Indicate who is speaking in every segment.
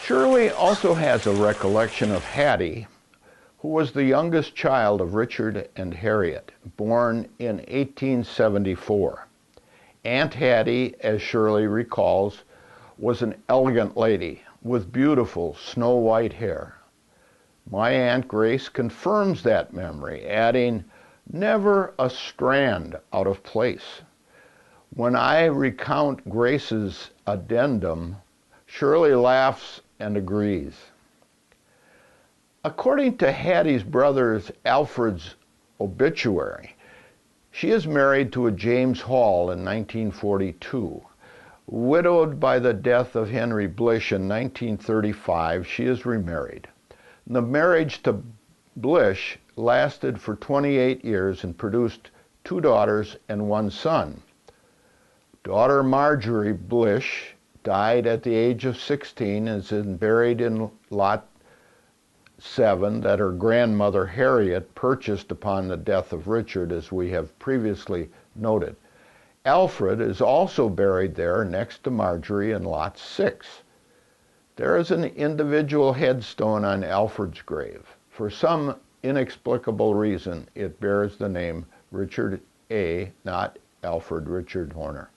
Speaker 1: Shirley also has a recollection of Hattie, who was the youngest child of Richard and Harriet, born in 1874. Aunt Hattie, as Shirley recalls, was an elegant lady with beautiful snow-white hair. My Aunt Grace confirms that memory, adding, "Never a strand out of place." When I recount Grace's addendum, Shirley laughs and agrees. According to Hattie's brother Alfred's obituary, she is married to a James Hall in 1942. Widowed by the death of Henry Blish in 1935, she is remarried. The marriage to Blish lasted for 28 years and produced 2 daughters and 1 son. Daughter Marjorie Blish died at the age of 16 and is buried in Lot 7 that her grandmother Harriet purchased upon the death of Richard, as we have previously noted. Alfred is also buried there next to Marjorie in Lot 6. There is an individual headstone on Alfred's grave. For some inexplicable reason, it bears the name Richard A., not Alfred Richard Horner.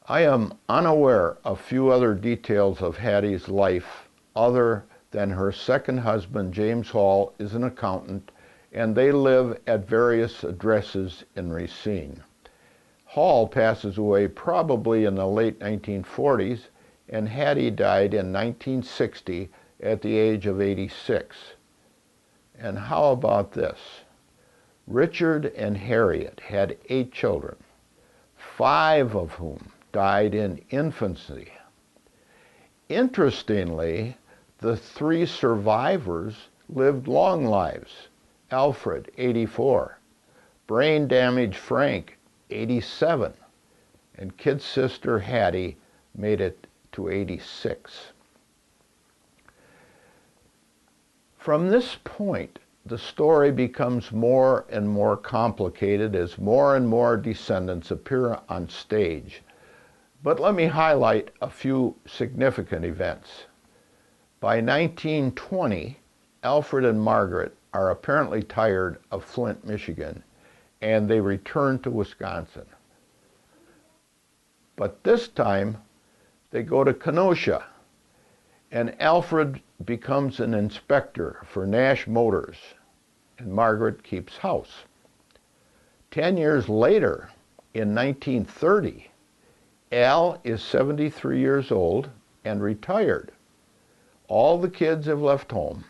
Speaker 1: I am unaware of few other details of Hattie's life other than her second husband, James Hall, is an accountant, and they live at various addresses in Racine. Hall passes away probably in the late 1940s, and Hattie died in 1960 at the age of 86. And how about this? Richard and Harriet had 8 children, 5 of whom died in infancy. Interestingly, the 3 survivors lived long lives. Alfred, 84, brain-damaged Frank, 87, and kid sister Hattie made it to 86. From this point, the story becomes more and more complicated as more and more descendants appear on stage. But let me highlight a few significant events. By 1920, Alfred and Margaret are apparently tired of Flint, Michigan, and they return to Wisconsin. But this time, they go to Kenosha, and Alfred becomes an inspector for Nash Motors, and Margaret keeps house. 10 years later, in 1930, Al is 73 years old and retired. All the kids have left home,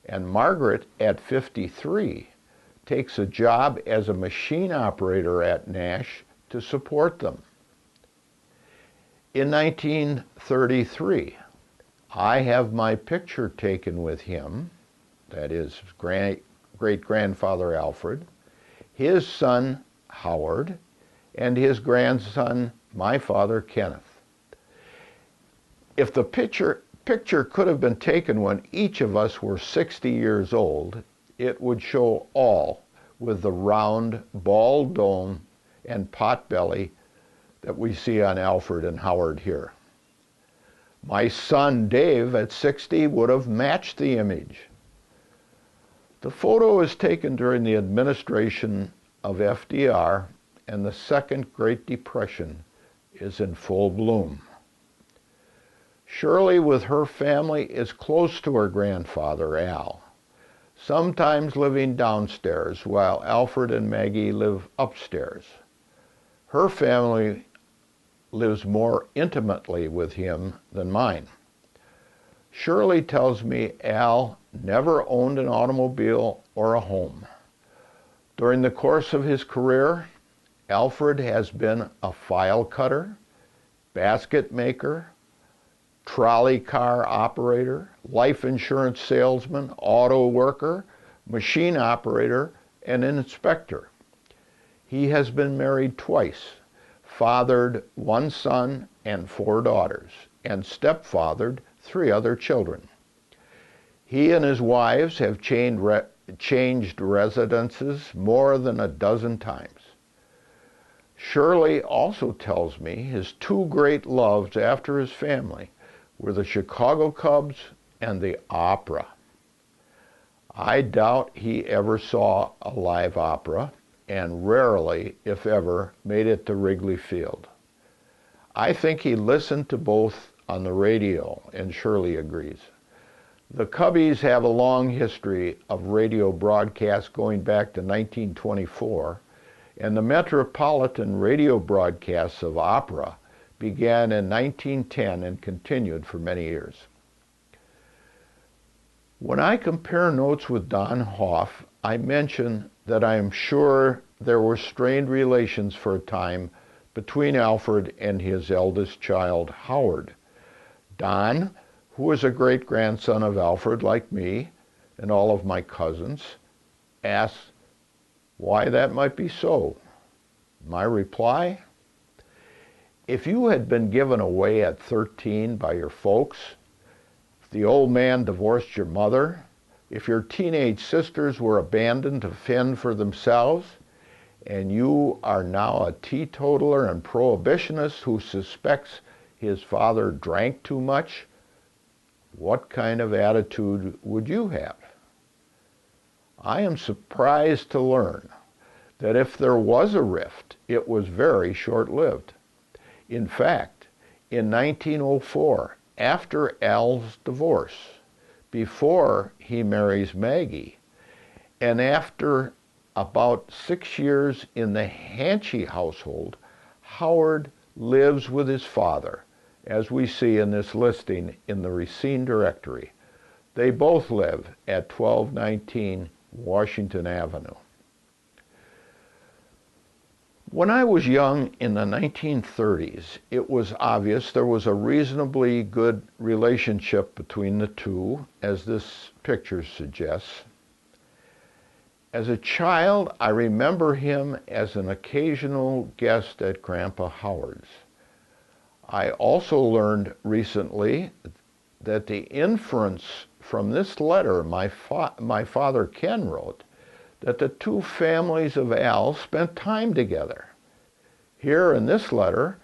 Speaker 1: and Margaret, at 53, takes a job as a machine operator at Nash to support them. In 1933, I have my picture taken with him, that is great-grandfather Alfred, his son Howard, and his grandson, my father Kenneth. If the picture could have been taken when each of us were 60 years old, it would show all with the round, bald dome and pot belly that we see on Alfred and Howard here. My son Dave, at 60, would have matched the image. The photo is taken during the administration of FDR, and the Second Great Depression is in full bloom. Shirley, with her family, is close to her grandfather, Al, sometimes living downstairs while Alfred and Maggie live upstairs. Her family lives more intimately with him than mine. Shirley tells me Al never owned an automobile or a home. During the course of his career, Alfred has been a file cutter, basket maker, trolley car operator, life insurance salesman, auto worker, machine operator, and an inspector. He has been married twice, fathered 1 son and 4 daughters, and stepfathered 3 other children. He and his wives have changed residences more than a dozen times. Shirley also tells me his 2 great loves after his family were the Chicago Cubs and the opera. I doubt he ever saw a live opera, and rarely, if ever, made it to Wrigley Field. I think he listened to both on the radio, and Shirley agrees. The Cubbies have a long history of radio broadcasts going back to 1924, and the metropolitan radio broadcasts of opera began in 1910 and continued for many years. When I compare notes with Don Hoff, I mention that I am sure there were strained relations for a time between Alfred and his eldest child, Howard. Don, who was a great-grandson of Alfred like me and all of my cousins, asks why that might be so. My reply? If you had been given away at 13 by your folks, if the old man divorced your mother, if your teenage sisters were abandoned to fend for themselves, and you are now a teetotaler and prohibitionist who suspects his father drank too much, what kind of attitude would you have? I am surprised to learn that if there was a rift, it was very short-lived. In fact, in 1904, after Al's divorce, before he marries Maggie, and after about 6 years in the Hanchy household, Howard lives with his father, as we see in this listing in the Racine Directory. They both live at 1219 Washington Avenue. When I was young in the 1930s, it was obvious there was a reasonably good relationship between the two, as this picture suggests. As a child, I remember him as an occasional guest at Grandpa Howard's. I also learned recently that the inference from this letter my father Ken wrote, that the two families of Al spent time together. Here in this letter,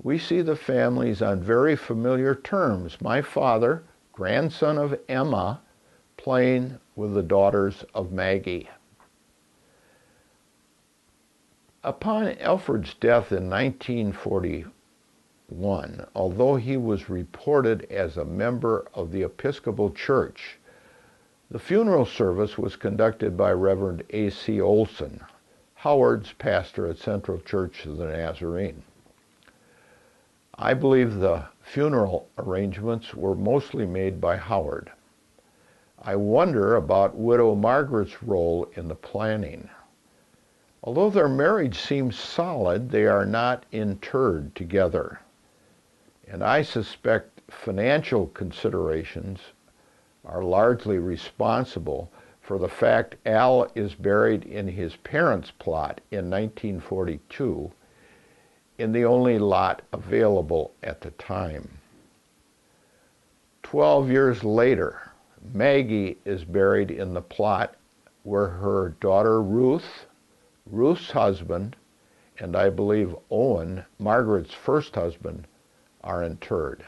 Speaker 1: we see the families on very familiar terms. My father, grandson of Emma, playing with the daughters of Maggie. Upon Alfred's death in 1941, although he was reported as a member of the Episcopal Church, the funeral service was conducted by Reverend A.C. Olson, Howard's pastor at Central Church of the Nazarene. I believe the funeral arrangements were mostly made by Howard. I wonder about Widow Margaret's role in the planning. Although their marriage seems solid, they are not interred together. And I suspect financial considerations are largely responsible for the fact Al is buried in his parents' plot in 1942, in the only lot available at the time. 12 years later, Maggie is buried in the plot where her daughter Ruth, Ruth's husband, and I believe Owen, Margaret's first husband, are interred.